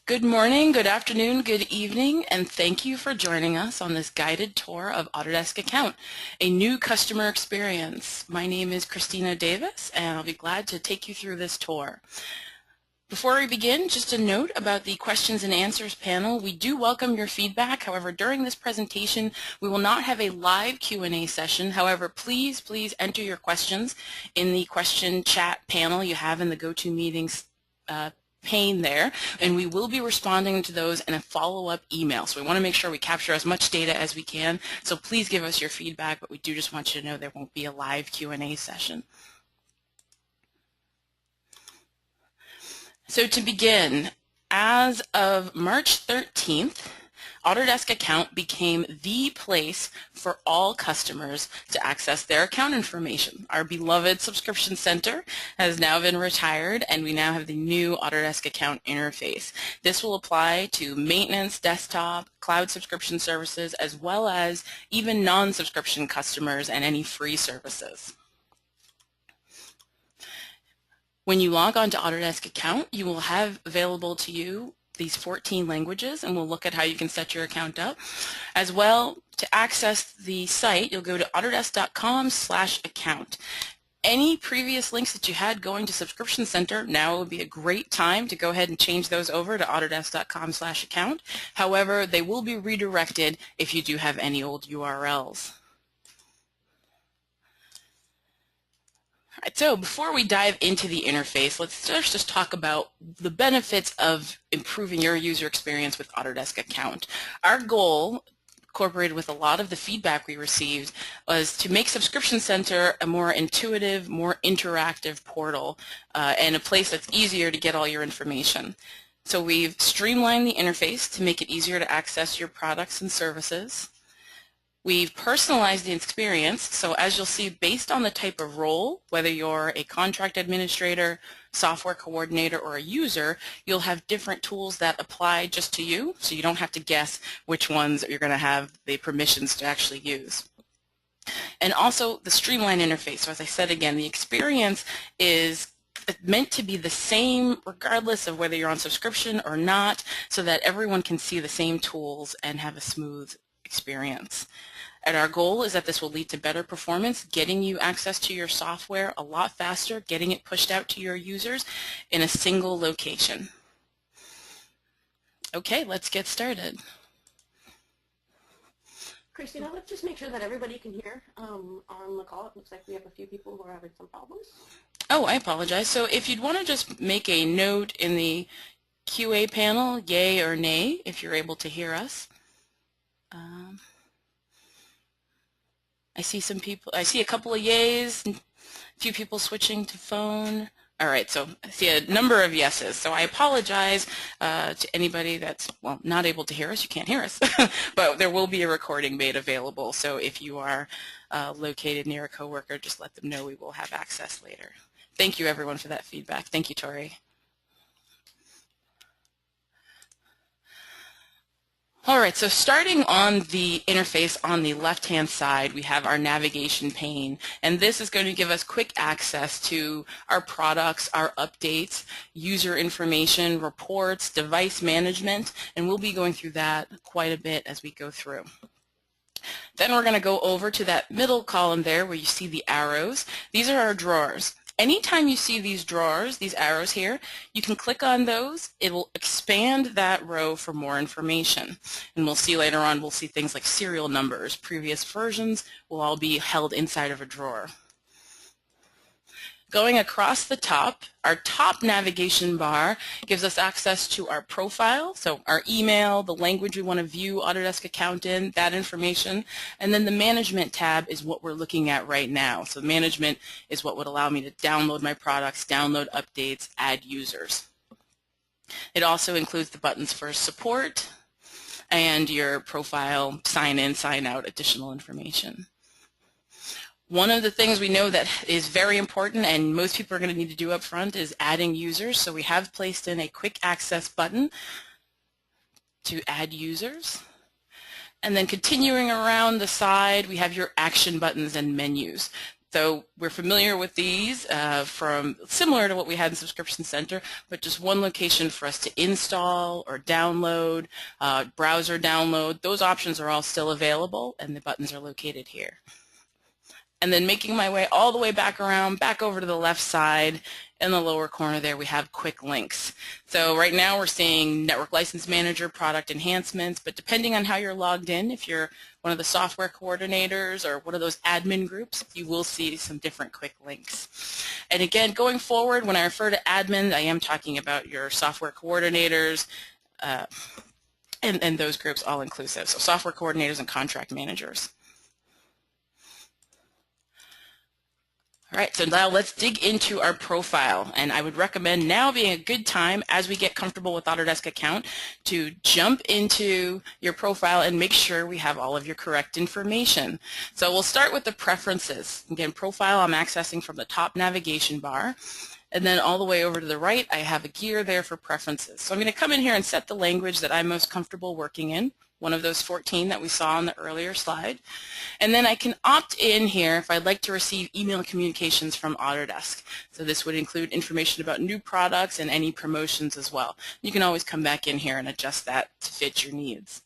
Good morning, good afternoon, good evening, and thank you for joining us on this guided tour of Autodesk Account, a new customer experience. My name is Christina Davis, and I'll be glad to take you through this tour. Before we begin, just a note about the questions and answers panel. We do welcome your feedback. However, during this presentation, we will not have a live Q&A session. However, please enter your questions in the question chat panel you have in the GoToMeetings pane there, and we will be responding to those in a follow-up email. So we want to make sure we capture as much data as we can. So please give us your feedback, but we do just want you to know there won't be a live Q&A session. So to begin, as of March 13th, Autodesk Account became the place for all customers to access their account information. Our beloved subscription center has now been retired, and we now have the new Autodesk Account interface. This will apply to maintenance, desktop, cloud subscription services, as well as even non-subscription customers and any free services. When you log on to Autodesk Account, you will have available to you these 14 languages, and we'll look at how you can set your account up. As well, to access the site, you'll go to autodesk.com/account. Any previous links that you had going to Subscription Center, now would be a great time to go ahead and change those over to autodesk.com/account. However, they will be redirected if you do have any old URLs. So before we dive into the interface, let's first just talk about the benefits of improving your user experience with Autodesk Account. Our goal, incorporated with a lot of the feedback we received, was to make Subscription Center a more intuitive, more interactive portal and a place that's easier to get all your information. So we've streamlined the interface to make it easier to access your products and services. We've personalized the experience, so as you'll see, based on the type of role, whether you're a contract administrator, software coordinator, or a user, you'll have different tools that apply just to you, so you don't have to guess which ones you're going to have the permissions to actually use. And also the streamlined interface. So as I said again, the experience is meant to be the same regardless of whether you're on subscription or not, so that everyone can see the same tools and have a smooth experience. And our goal is that this will lead to better performance, getting you access to your software a lot faster, getting it pushed out to your users in a single location. Okay, let's get started. Christina, let's just make sure that everybody can hear on the call. It looks like we have a few people who are having some problems. Oh, I apologize. So if you'd want to just make a note in the QA panel, yay or nay, if you're able to hear us. I see some people, I see a couple of yays, a few people switching to phone. All right, so I see a number of yeses. So I apologize to anybody that's, well, not able to hear us. You can't hear us. But there will be a recording made available. So if you are located near a coworker, just let them know we will have access later. Thank you, everyone, for that feedback. Thank you, Tori. All right, so starting on the interface on the left-hand side, we have our navigation pane, and this is going to give us quick access to our products, our updates, user information, reports, device management, and we'll be going through that quite a bit as we go through. Then we're going to go over to that middle column there where you see the arrows. These are our drawers. Anytime you see these drawers, these arrows here, you can click on those. It will expand that row for more information. And we'll see later on, we'll see things like serial numbers. Previous versions will all be held inside of a drawer. Going across the top, our top navigation bar gives us access to our profile, so our email, the language we want to view Autodesk Account in, that information, and then the management tab is what we're looking at right now. So management is what would allow me to download my products, download updates, add users. It also includes the buttons for support and your profile, sign in, sign out, additional information. One of the things we know that is very important and most people are going to need to do up front is adding users. So we have placed in a quick access button to add users. And then continuing around the side, we have your action buttons and menus. So we're familiar with these from similar to what we had in Subscription Center, but just one location for us to install or download, browser download. Those options are all still available, and the buttons are located here. And then making my way all the way back around, back over to the left side, in the lower corner there we have quick links. So right now we're seeing Network License Manager, product enhancements, but depending on how you're logged in, if you're one of the software coordinators or one of those admin groups, you will see some different quick links. And again, going forward, when I refer to admin, I am talking about your software coordinators and those groups all inclusive. So software coordinators and contract managers. All right, so now let's dig into our profile, and I would recommend now being a good time as we get comfortable with Autodesk Account to jump into your profile and make sure we have all of your correct information. So we'll start with the preferences. Again, profile I'm accessing from the top navigation bar, and then all the way over to the right I have a gear there for preferences. So I'm going to come in here and set the language that I'm most comfortable working in, one of those 14 that we saw on the earlier slide. And then I can opt in here if I'd like to receive email communications from Autodesk. So this would include information about new products and any promotions as well. You can always come back in here and adjust that to fit your needs.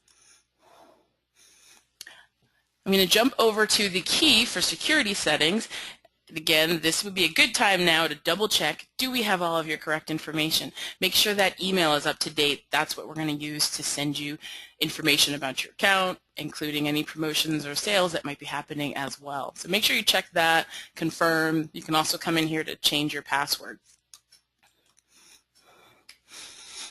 I'm going to jump over to the key for security settings. Again, this would be a good time now to double check, do we have all of your correct information? Make sure that email is up to date. That's what we're going to use to send you information about your account, including any promotions or sales that might be happening as well. So make sure you check that, confirm. You can also come in here to change your password.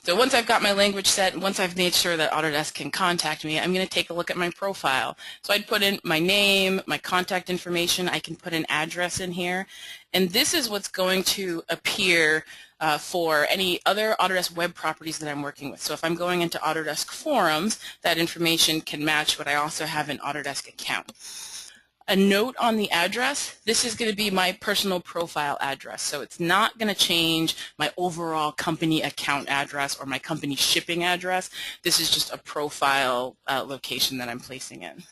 So once I've got my language set, once I've made sure that Autodesk can contact me, I'm going to take a look at my profile. So I'd put in my name, my contact information, I can put an address in here, and this is what's going to appear for any other Autodesk web properties that I'm working with. So if I'm going into Autodesk Forums, that information can match what I also have in Autodesk Account. A note on the address, this is going to be my personal profile address, so it's not going to change my overall company account address or my company shipping address. This is just a profile location that I'm placing in.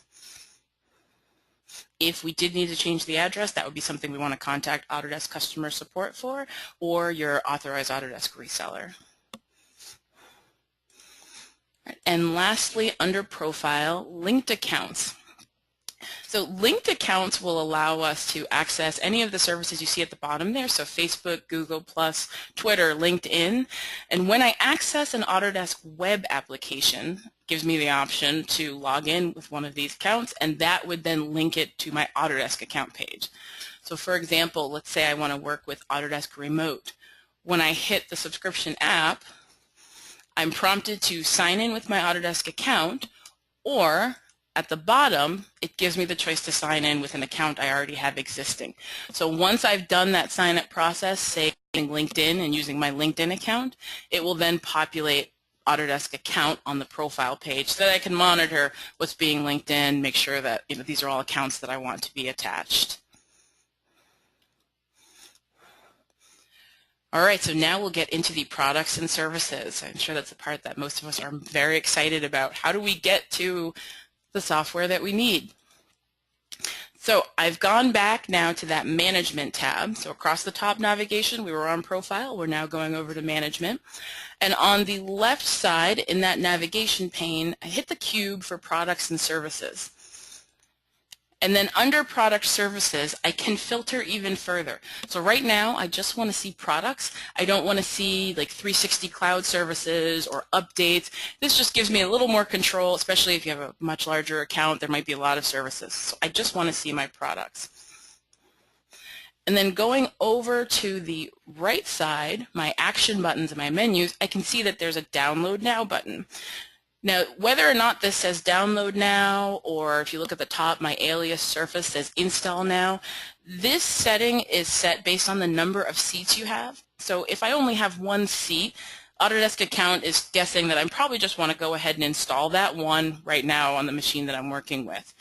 If we did need to change the address, that would be something we want to contact Autodesk customer support for, or your authorized Autodesk reseller. And lastly, under profile, linked accounts. So linked accounts will allow us to access any of the services you see at the bottom there, so Facebook, Google+, Twitter, LinkedIn. And when I access an Autodesk web application, it gives me the option to log in with one of these accounts, and that would then link it to my Autodesk account page. So for example, let's say I want to work with Autodesk Remote. When I hit the subscription app, I'm prompted to sign in with my Autodesk account, or at the bottom, it gives me the choice to sign in with an account I already have existing. So once I've done that sign-up process, say LinkedIn and using my LinkedIn account, it will then populate Autodesk account on the profile page so that I can monitor what's being linked in, make sure that these are all accounts that I want to be attached. All right, so now we'll get into the products and services. I'm sure that's the part that most of us are very excited about. How do we get to the software that we need? So I've gone back now to that Management tab. So across the top navigation, we were on Profile. We're now going over to Management. And on the left side in that navigation pane, I hit the cube for Products and Services. And then under Product Services, I can filter even further. So right now, I just want to see products. I don't want to see like 360 cloud services or updates. This just gives me a little more control, especially if you have a much larger account. There might be a lot of services. So I just want to see my products. And then going over to the right side, my action buttons and my menus, I can see that there's a Download Now button. Now, whether or not this says download now, or if you look at the top, my alias surface says install now, this setting is set based on the number of seats you have. So if I only have one seat, Autodesk Account is guessing that I probably just want to go ahead and install that one right now on the machine that I'm working with.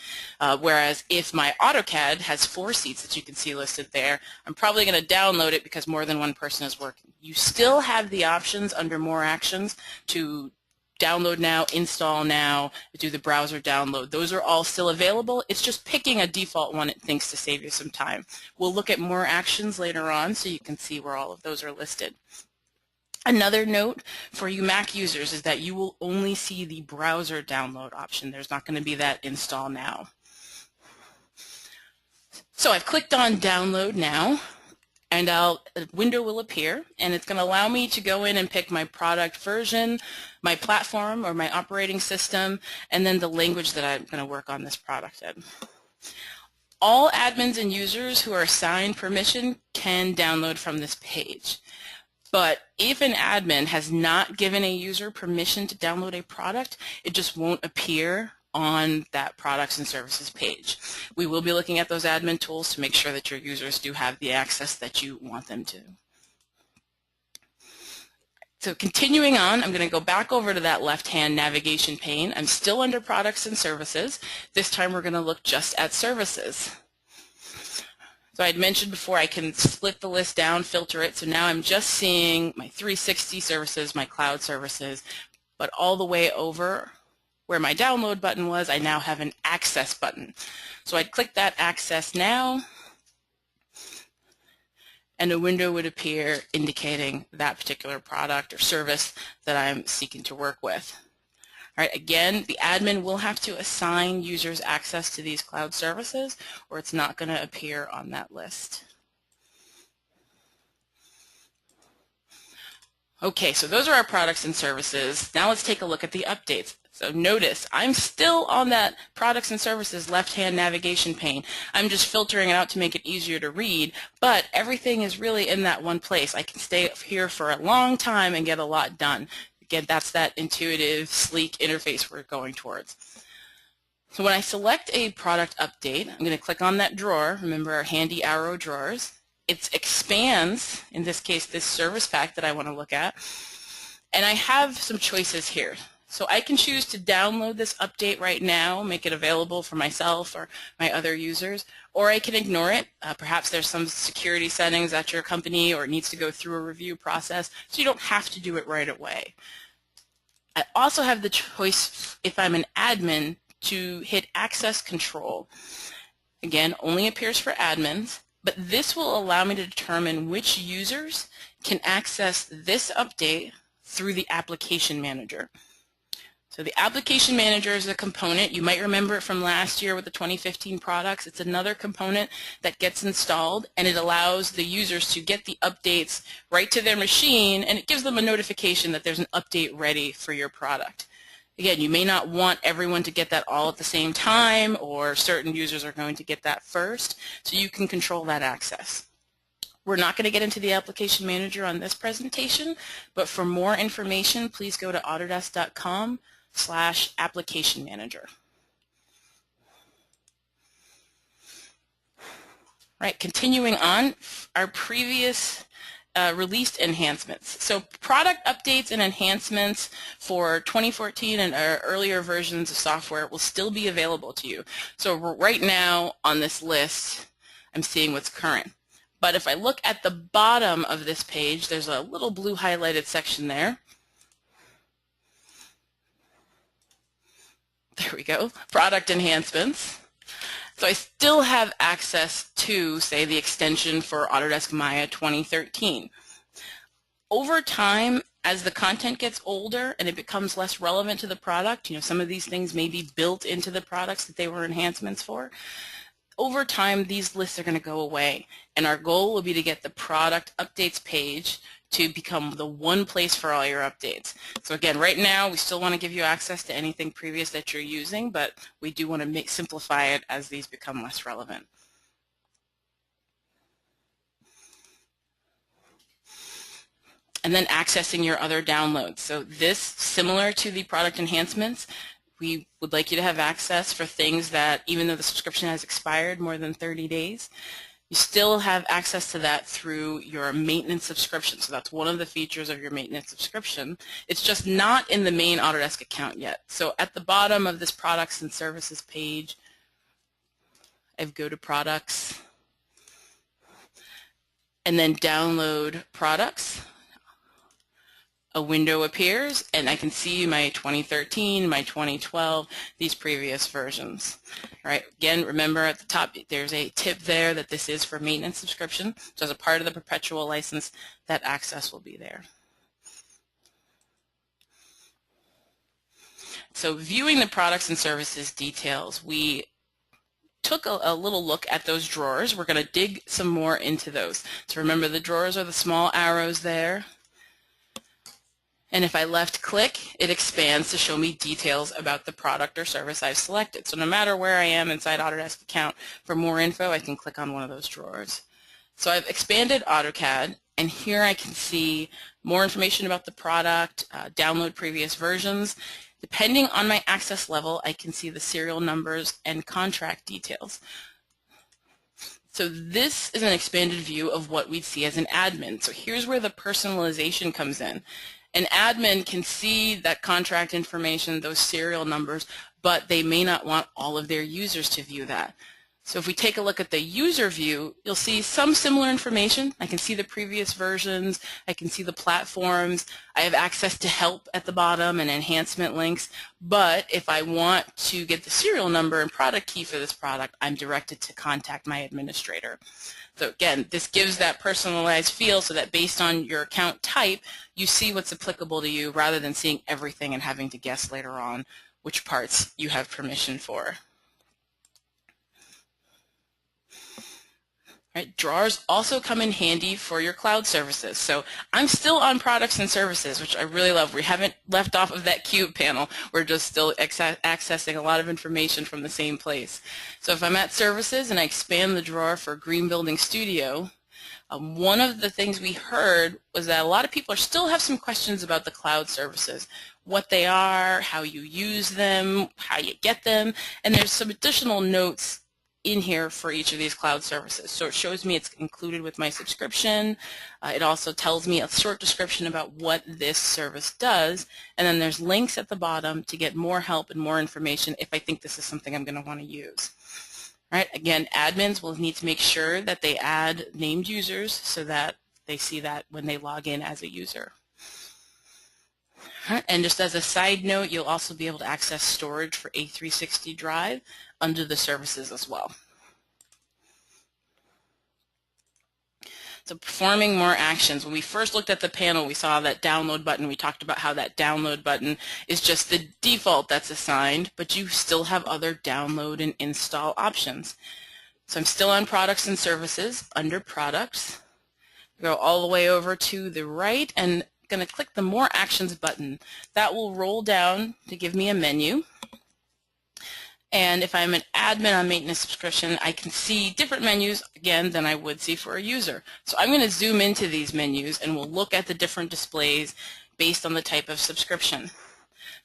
Whereas if my AutoCAD has 4 seats that you can see listed there, I'm probably going to download it because more than one person is working. You still have the options under More Actions to download now, install now, do the browser download. Those are all still available. It's just picking a default one it thinks to save you some time. We'll look at more actions later on so you can see where all of those are listed. Another note for you Mac users is that you will only see the browser download option. There's not going to be that install now. So I've clicked on download now, and a window will appear, and it's going to allow me to go in and pick my product version, my platform or my operating system, and then the language that I'm going to work on this product in. All admins and users who are assigned permission can download from this page. But if an admin has not given a user permission to download a product, it just won't appear on that products and services page. We will be looking at those admin tools to make sure that your users do have the access that you want them to. So continuing on, I'm going to go back over to that left-hand navigation pane. I'm still under products and services. This time we're going to look just at services. So I had mentioned before I can split the list down, filter it, so now I'm just seeing my 360 services, my cloud services, but all the way over where my download button was, I now have an access button. So I'd click that access now, and a window would appear indicating that particular product or service that I'm seeking to work with. All right, again, the admin will have to assign users access to these cloud services, or it's not going to appear on that list. Okay, so those are our products and services. Now let's take a look at the updates. So notice, I'm still on that products and services left-hand navigation pane. I'm just filtering it out to make it easier to read, but everything is really in that one place. I can stay here for a long time and get a lot done. Again, that's that intuitive, sleek interface we're going towards. So when I select a product update, I'm going to click on that drawer. Remember our handy arrow drawers. It expands, in this case, this service pack that I want to look at. And I have some choices here. So I can choose to download this update right now, make it available for myself or my other users, or I can ignore it. Perhaps there's some security settings at your company or it needs to go through a review process, so you don't have to do it right away. I also have the choice, if I'm an admin, to hit access control. Again, only appears for admins, but this will allow me to determine which users can access this update through the application manager. So the application manager is a component. You might remember it from last year with the 2015 products. It's another component that gets installed, and it allows the users to get the updates right to their machine, and it gives them a notification that there's an update ready for your product. Again, you may not want everyone to get that all at the same time, or certain users are going to get that first, so you can control that access. We're not going to get into the application manager on this presentation, but for more information, please go to autodesk.com/application manager. Right, continuing on, our previous released enhancements. So product updates and enhancements for 2014 and earlier versions of software will still be available to you. So right now on this list, I'm seeing what's current. But if I look at the bottom of this page, there's a little blue highlighted section there. There we go, product enhancements. So I still have access to, say, the extension for Autodesk Maya 2013. Over time, as the content gets older and it becomes less relevant to the product, some of these things may be built into the products that they were enhancements for. Over time, these lists are going to go away, and our goal will be to get the product updates page to become the one place for all your updates. So again, right now we still want to give you access to anything previous that you're using, but we do want to simplify it as these become less relevant. And then accessing your other downloads. So this, similar to the product enhancements, we would like you to have access for things that, even though the subscription has expired more than 30 days, you still have access to that through your maintenance subscription. So that's one of the features of your maintenance subscription. It's just not in the main Autodesk account yet. So at the bottom of this products and services page, I go to products and then download products. a window appears and I can see my 2013, my 2012, these previous versions. All right, again, remember at the top there's a tip there that this is for maintenance subscription. So as a part of the perpetual license, that access will be there. So viewing the products and services details, we took a little look at those drawers. We're going to dig some more into those. So remember, the drawers are the small arrows there. And if I left click, it expands to show me details about the product or service I've selected. So no matter where I am inside Autodesk Account, for more info, I can click on one of those drawers. So I've expanded AutoCAD, and here I can see more information about the product, download previous versions. Depending on my access level, I can see the serial numbers and contract details. So this is an expanded view of what we'd see as an admin. So here's where the personalization comes in. An admin can see that contract information, those serial numbers, but they may not want all of their users to view that. So if we take a look at the user view, you'll see some similar information. I can see the previous versions, I can see the platforms, I have access to help at the bottom and enhancement links, but if I want to get the serial number and product key for this product, I'm directed to contact my administrator. So again, this gives that personalized feel so that based on your account type, you see what's applicable to you rather than seeing everything and having to guess later on which parts you have permission for. Right, drawers also come in handy for your cloud services. So I'm still on products and services, which I really love. We haven't left off of that cube panel. We're just still accessing a lot of information from the same place. So if I'm at services and I expand the drawer for Green Building Studio, one of the things we heard was that a lot of people still have some questions about the cloud services, what they are, how you use them, how you get them, and there's some additional notes in here for each of these cloud services. So it shows me it's included with my subscription. It also tells me a short description about what this service does, and then there's links at the bottom to get more help and more information if I think this is something I'm going to want to use. All right, again, admins will need to make sure that they add named users so that they see that when they log in as a user. All right, and just as a side note, you'll also be able to access storage for A360 Drive under the services as well. So performing more actions. When we first looked at the panel, we saw that download button. We talked about how that download button is just the default that's assigned, but you still have other download and install options. So I'm still on products and services under products. Go all the way over to the right and I'm going to click the more actions button. That will roll down to give me a menu. And if I'm an admin on maintenance subscription, I can see different menus, again, than I would see for a user. So I'm going to zoom into these menus and we'll look at the different displays based on the type of subscription.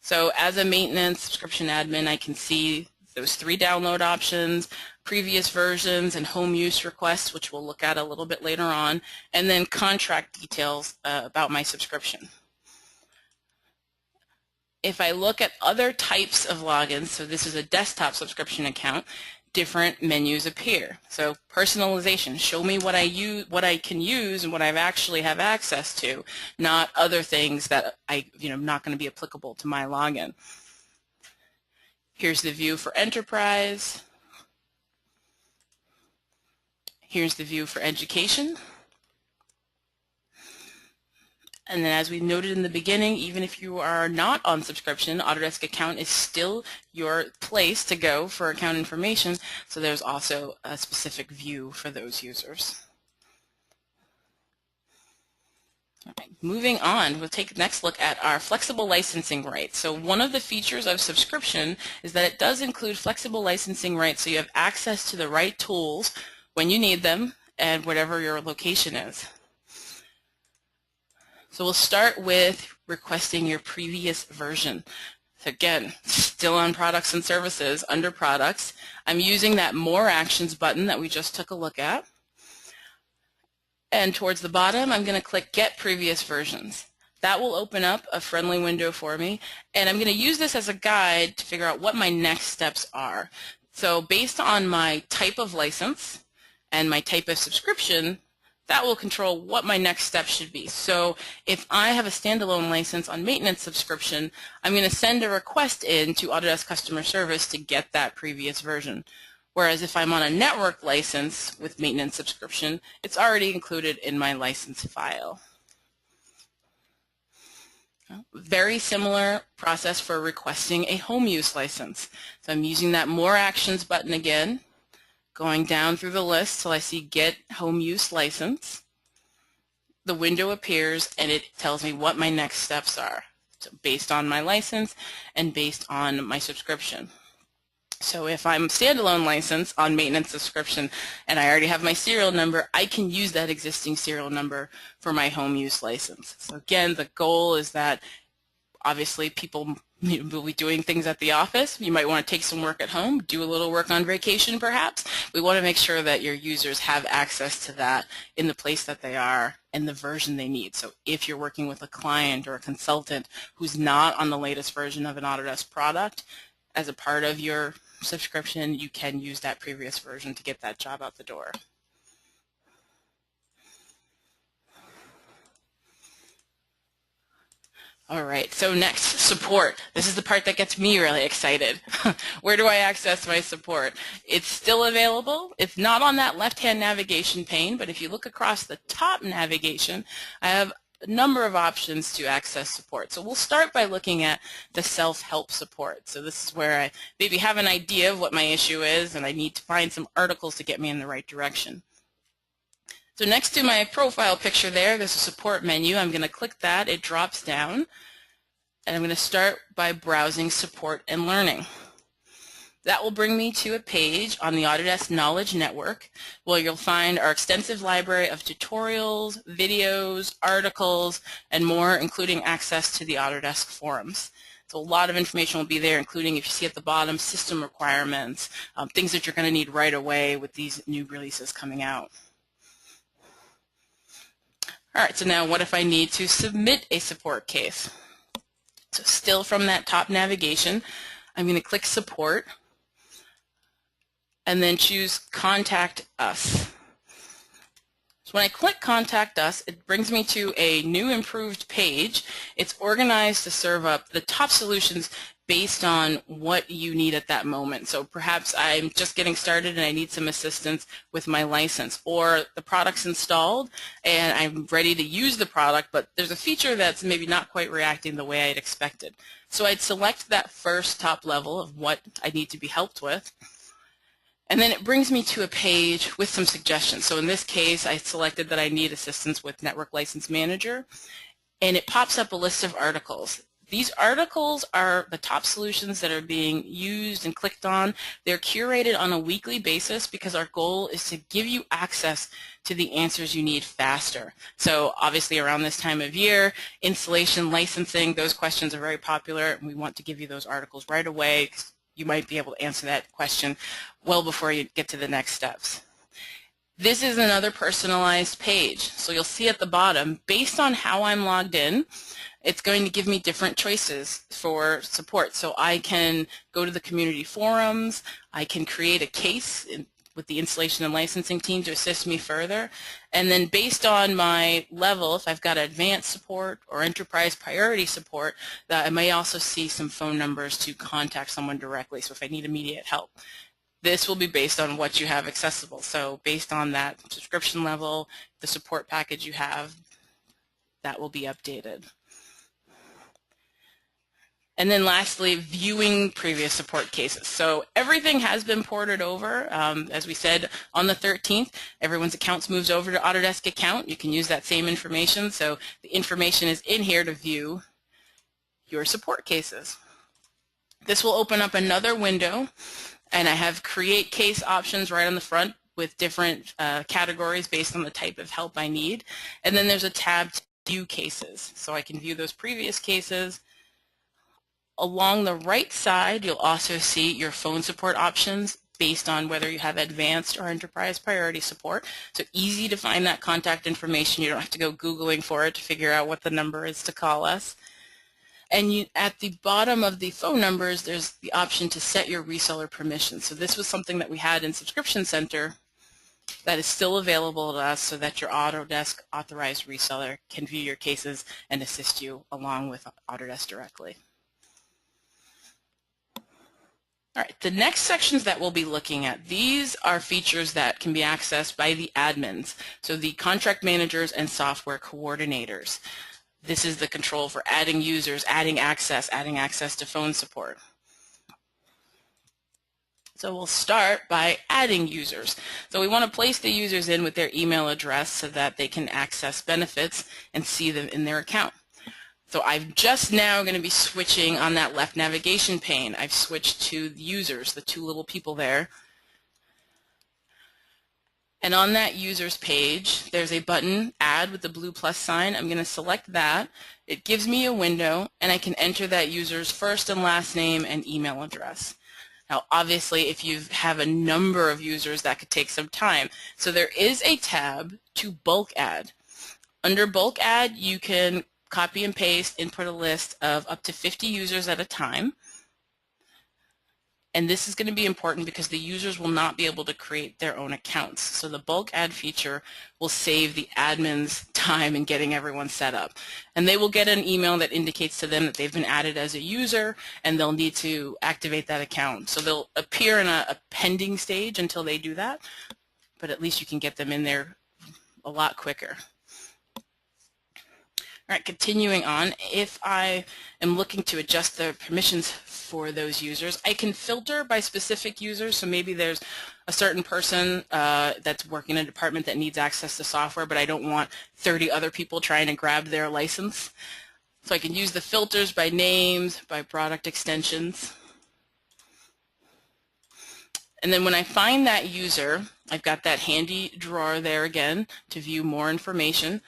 So as a maintenance subscription admin, I can see those 3 download options, previous versions, and home use requests, which we'll look at a little bit later on, and then contract details about my subscription. If I look at other types of logins, so this is a desktop subscription account, different menus appear. So personalization, show me what I can use and what I actually have access to, not other things that not going to be applicable to my login. Here's the view for enterprise. Here's the view for education. And then as we noted in the beginning, even if you are not on subscription, Autodesk Account is still your place to go for account information, so there's also a specific view for those users. All right, moving on, we'll take the next look at our flexible licensing rights. So one of the features of subscription is that it does include flexible licensing rights, so you have access to the right tools when you need them and whatever your location is. So we'll start with requesting your previous version. So again, still on products and services, under products, I'm using that more actions button that we just took a look at. And towards the bottom, I'm going to click Get Previous Versions. That will open up a friendly window for me, and I'm going to use this as a guide to figure out what my next steps are. So based on my type of license and my type of subscription, that will control what my next step should be. So if I have a standalone license on maintenance subscription, I'm going to send a request in to Autodesk Customer Service to get that previous version. Whereas if I'm on a network license with maintenance subscription, it's already included in my license file. Very similar process for requesting a home use license. So I'm using that More Actions button again, going down through the list till I see Get Home Use License. The window appears and it tells me what my next steps are, so based on my license and based on my subscription. So if I'm standalone license on maintenance subscription and I already have my serial number, I can use that existing serial number for my home use license. So again, the goal is that obviously people will be doing things at the office. You might want to take some work at home, do a little work on vacation perhaps. We want to make sure that your users have access to that in the place that they are and the version they need. So if you're working with a client or a consultant who's not on the latest version of an Autodesk product, as a part of your subscription, you can use that previous version to get that job out the door. All right, so next, support. This is the part that gets me really excited. Where do I access my support? It's still available. It's not on that left-hand navigation pane, but if you look across the top navigation, I have a number of options to access support. So we'll start by looking at the self-help support. So this is where I maybe have an idea of what my issue is and I need to find some articles to get me in the right direction. So next to my profile picture there's a support menu. I'm going to click that. It drops down. And I'm going to start by browsing support and learning. That will bring me to a page on the Autodesk Knowledge Network where you'll find our extensive library of tutorials, videos, articles, and more, including access to the Autodesk forums. So a lot of information will be there, including, if you see at the bottom, system requirements, things that you're going to need right away with these new releases coming out. All right, so now what if I need to submit a support case? So still from that top navigation, I'm going to click Support and then choose Contact Us. So when I click Contact Us, it brings me to a new improved page. It's organized to serve up the top solutions based on what you need at that moment. So perhaps I'm just getting started and I need some assistance with my license, or the product's installed and I'm ready to use the product, but there's a feature that's maybe not quite reacting the way I'd expected. So I'd select that first top level of what I need to be helped with, and then it brings me to a page with some suggestions. So in this case, I selected that I need assistance with Network License Manager, and it pops up a list of articles. These articles are the top solutions that are being used and clicked on. They're curated on a weekly basis because our goal is to give you access to the answers you need faster. So obviously around this time of year, installation, licensing, those questions are very popular, and we want to give you those articles right away because you might be able to answer that question well before you get to the next steps. This is another personalized page. So you'll see at the bottom, based on how I'm logged in, it's going to give me different choices for support. So I can go to the community forums, I can create a case with the installation and licensing team to assist me further, and then based on my level, if I've got advanced support or enterprise priority support, that I may also see some phone numbers to contact someone directly, so if I need immediate help. This will be based on what you have accessible. So based on that subscription level, the support package you have, that will be updated. And then lastly, viewing previous support cases. So everything has been ported over. As we said, on the 13th, everyone's accounts moves over to Autodesk Account. You can use that same information. So the information is in here to view your support cases. This will open up another window, and I have create case options right on the front with different categories based on the type of help I need. And then there's a tab to view cases. So I can view those previous cases. Along the right side, you'll also see your phone support options based on whether you have advanced or enterprise priority support. So easy to find that contact information. You don't have to go Googling for it to figure out what the number is to call us. And at the bottom of the phone numbers, there's the option to set your reseller permission. So this was something that we had in Subscription Center, that is still available to us so that your Autodesk authorized reseller can view your cases and assist you along with Autodesk directly. All right, the next sections that we'll be looking at, these are features that can be accessed by the admins, so the contract managers and software coordinators. This is the control for adding users, adding access to phone support. So we'll start by adding users. So we want to place the users in with their email address so that they can access benefits and see them in their account. So I'm just now going to be switching on that left navigation pane. I've switched to the users, the two little people there. And on that users page, there's a button, add with the blue plus sign. I'm going to select that. It gives me a window, and I can enter that user's first and last name and email address. Now, obviously, if you have a number of users, that could take some time. So there is a tab to bulk add. Under bulk add, you can copy and paste, input a list of up to 50 users at a time. And this is going to be important because the users will not be able to create their own accounts. So the bulk add feature will save the admin's time in getting everyone set up. And they will get an email that indicates to them that they've been added as a user, and they'll need to activate that account. So they'll appear in a pending stage until they do that, but at least you can get them in there a lot quicker. All right, continuing on, if I am looking to adjust the permissions for those users, I can filter by specific users. So maybe there's a certain person that's working in a department that needs access to software, but I don't want 30 other people trying to grab their license. So I can use the filters by names, by product extensions. And then when I find that user, I've got that handy drawer there again to view more information.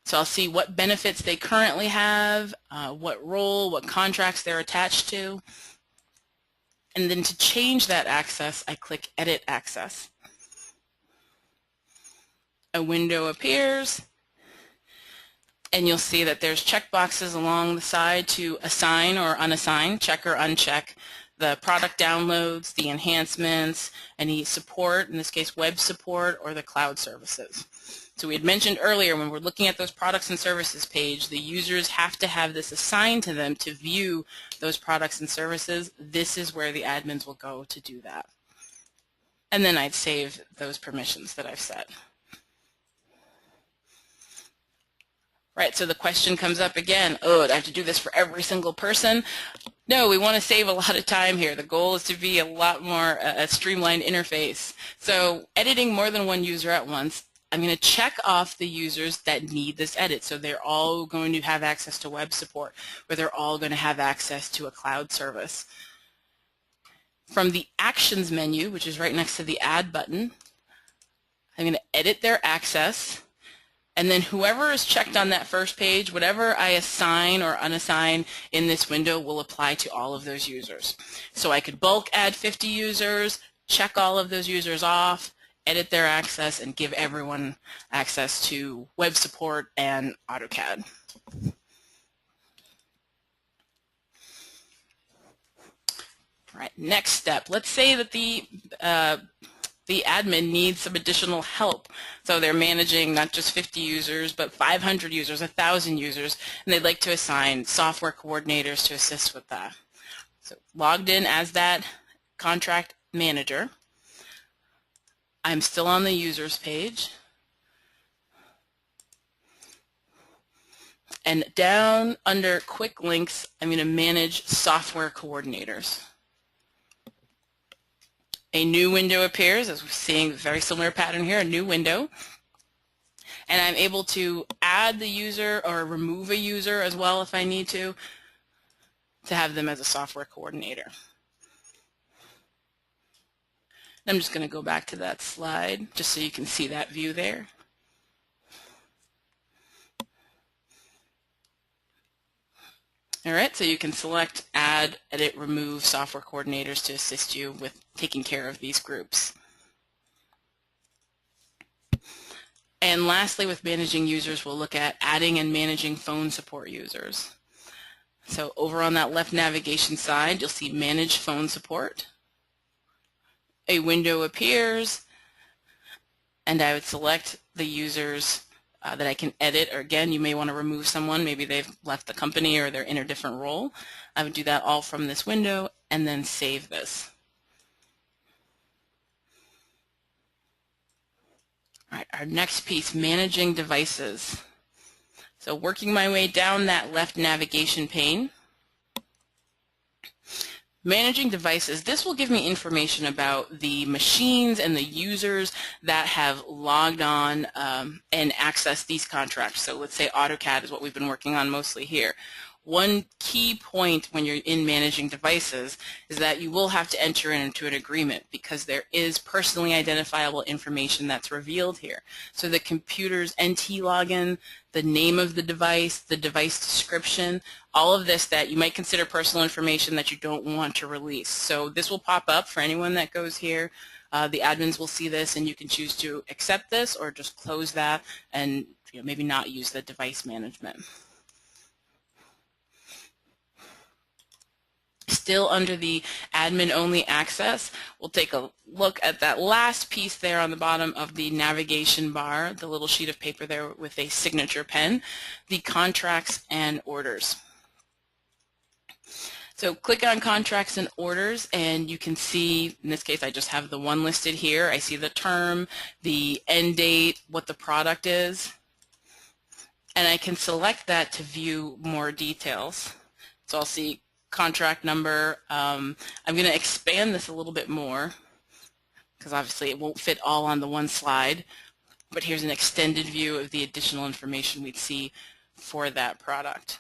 So I'll see what benefits they currently have, what role, what contracts they're attached to. And then to change that access, I click Edit Access. A window appears, and you'll see that there's checkboxes along the side to assign or unassign, check or uncheck the product downloads, the enhancements, any support, in this case web support, or the cloud services. So we had mentioned earlier when we're looking at those products and services page, the users have to have this assigned to them to view those products and services. This is where the admins will go to do that. And then I'd save those permissions that I've set. Right, so the question comes up again, oh, do I have to do this for every single person? No, we want to save a lot of time here. The goal is to be a lot more a streamlined interface. So editing more than one user at once, I'm going to check off the users that need this edit. So they're all going to have access to web support, or they're all going to have access to a cloud service. From the Actions menu, which is right next to the Add button, I'm going to edit their access. And then whoever is checked on that first page, whatever I assign or unassign in this window will apply to all of those users. So I could bulk add 50 users, check all of those users off, edit their access, and give everyone access to web support and AutoCAD. All right, next step. Let's say that the admin needs some additional help. So they're managing not just 50 users, but 500 users, 1,000 users, and they'd like to assign software coordinators to assist with that. So logged in as that contract manager. I'm still on the users page. And down under quick links, I'm going to manage software coordinators. A new window appears, as we're seeing a very similar pattern here, a new window. And I'm able to add the user or remove a user as well if I need to have them as a software coordinator. I'm just going to go back to that slide just so you can see that view there. All right, so you can select Add, Edit, Remove Software Coordinators to assist you with taking care of these groups. And lastly, with managing users, we'll look at adding and managing phone support users. So over on that left navigation side, you'll see Manage Phone Support. A window appears, and I would select the users that I can edit, or again, you may want to remove someone, maybe they've left the company or they're in a different role. I would do that all from this window and then save this. All right, our next piece, managing devices. So working my way down that left navigation pane, managing devices, this will give me information about the machines and the users that have logged on and accessed these contracts. So let's say AutoCAD is what we've been working on mostly here. One key point when you're in managing devices is that you will have to enter into an agreement because there is personally identifiable information that's revealed here. So the computer's NT login, the name of the device description, all of this that you might consider personal information that you don't want to release. So this will pop up for anyone that goes here. The admins will see this and you can choose to accept this or just close that and maybe not use the device management. Still under the admin-only access, we'll take a look at that last piece there on the bottom of the navigation bar, the little sheet of paper there with a signature pen, the contracts and orders. So click on contracts and orders and you can see, in this case I just have the one listed here. I see the term, the end date, what the product is, and I can select that to view more details. So I'll see contract number. I'm going to expand this a little bit more because obviously it won't fit all on the one slide, but here's an extended view of the additional information we'd see for that product.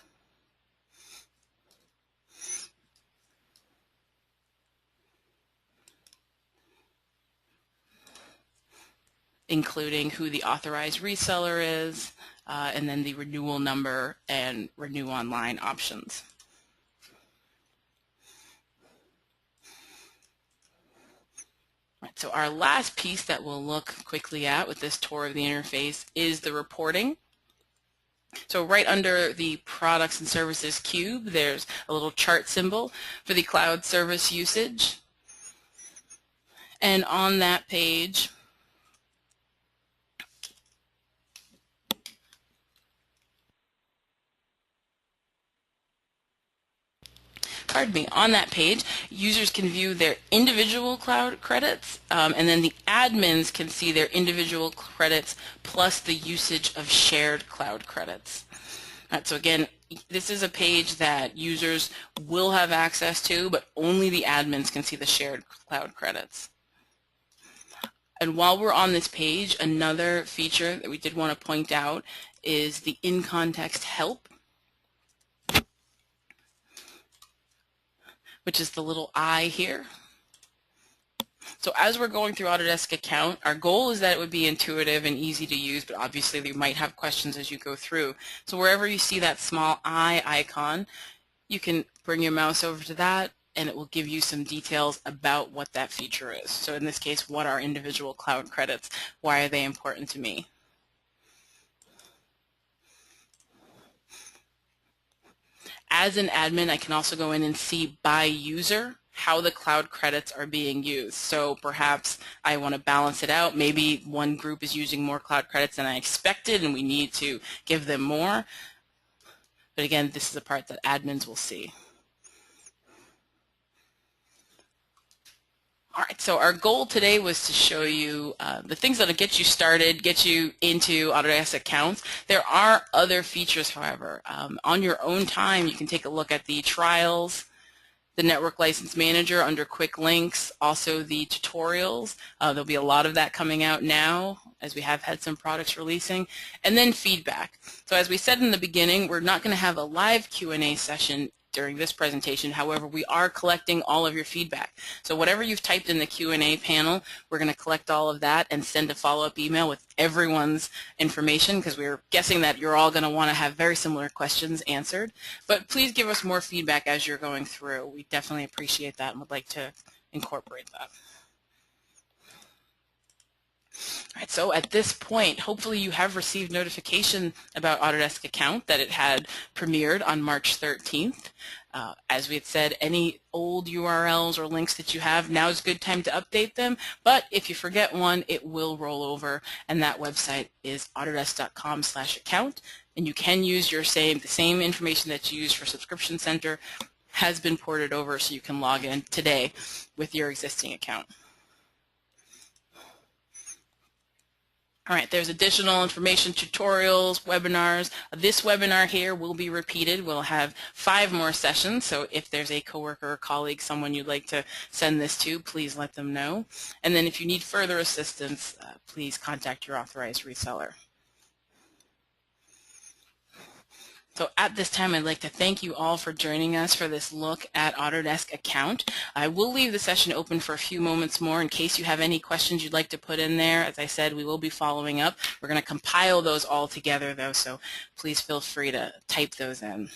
Including who the authorized reseller is, and then the renewal number and renew online options. Right, so our last piece that we'll look quickly at with this tour of the interface is the reporting. So right under the products and services cube, there's a little chart symbol for the cloud service usage. And on that page, pardon me, on that page, users can view their individual cloud credits, and then the admins can see their individual credits plus the usage of shared cloud credits. All right, so again, this is a page that users will have access to, but only the admins can see the shared cloud credits. And while we're on this page, another feature that we did want to point out is the in-context help, which is the little I here. So as we're going through Autodesk Account, our goal is that it would be intuitive and easy to use, but obviously you might have questions as you go through. So wherever you see that small I icon, you can bring your mouse over to that and it will give you some details about what that feature is. So in this case, what are individual cloud credits? Why are they important to me? As an admin, I can also go in and see by user how the cloud credits are being used. So perhaps I want to balance it out. Maybe one group is using more cloud credits than I expected and we need to give them more. But again, this is the part that admins will see. All right, so our goal today was to show you the things that will get you started, get you into Autodesk accounts. There are other features, however. On your own time, you can take a look at the trials, the Network License Manager under Quick Links, also the tutorials. There'll be a lot of that coming out now as we have had some products releasing, and then feedback. So as we said in the beginning, we're not going to have a live Q&A session during this presentation. However, we are collecting all of your feedback. So whatever you've typed in the Q&A panel, we're going to collect all of that and send a follow-up email with everyone's information because we're guessing that you're all going to want to have very similar questions answered. But please give us more feedback as you're going through. We definitely appreciate that and would like to incorporate that. All right, so at this point, hopefully you have received notification about Autodesk Account that it had premiered on March 13th. As we had said, any old URLs or links that you have, now is a good time to update them, but if you forget one, it will roll over, and that website is autodesk.com/account, and you can use the same information that you use for Subscription Center has been ported over, so you can log in today with your existing account. All right, there's additional information, tutorials, webinars. This webinar here will be repeated. We'll have 5 more sessions, so if there's a coworker or colleague, someone you'd like to send this to, please let them know. And then if you need further assistance, please contact your authorized reseller. So at this time, I'd like to thank you all for joining us for this look at Autodesk Account. I will leave the session open for a few moments more in case you have any questions you'd like to put in there. As I said, we will be following up. We're going to compile those all together, though, so please feel free to type those in.